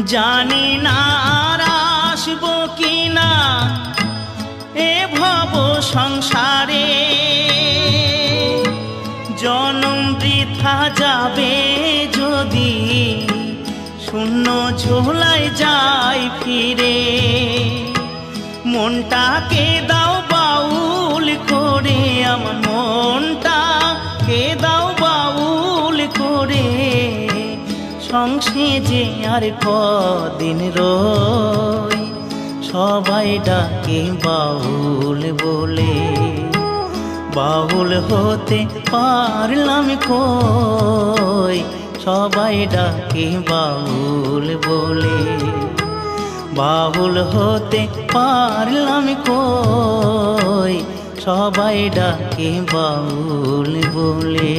জানি না আর আসবো কিনা এ ভব সংসারে, জনম বৃথা যাবে যদি শূন্য ঝোলায় যাই ফিরে। মনটাকে দাও বাউল করে, আমার মনটাকে দাও বাউল করে, সংসারে আর কদিন রই, সবাই ডাকে বাউল বলে। বাউল হতে পারলাম কই, সবাই ডাকে বাউল বলে। বাউল হতে পারলাম কই, সবাই ডাকে বাউল বলে।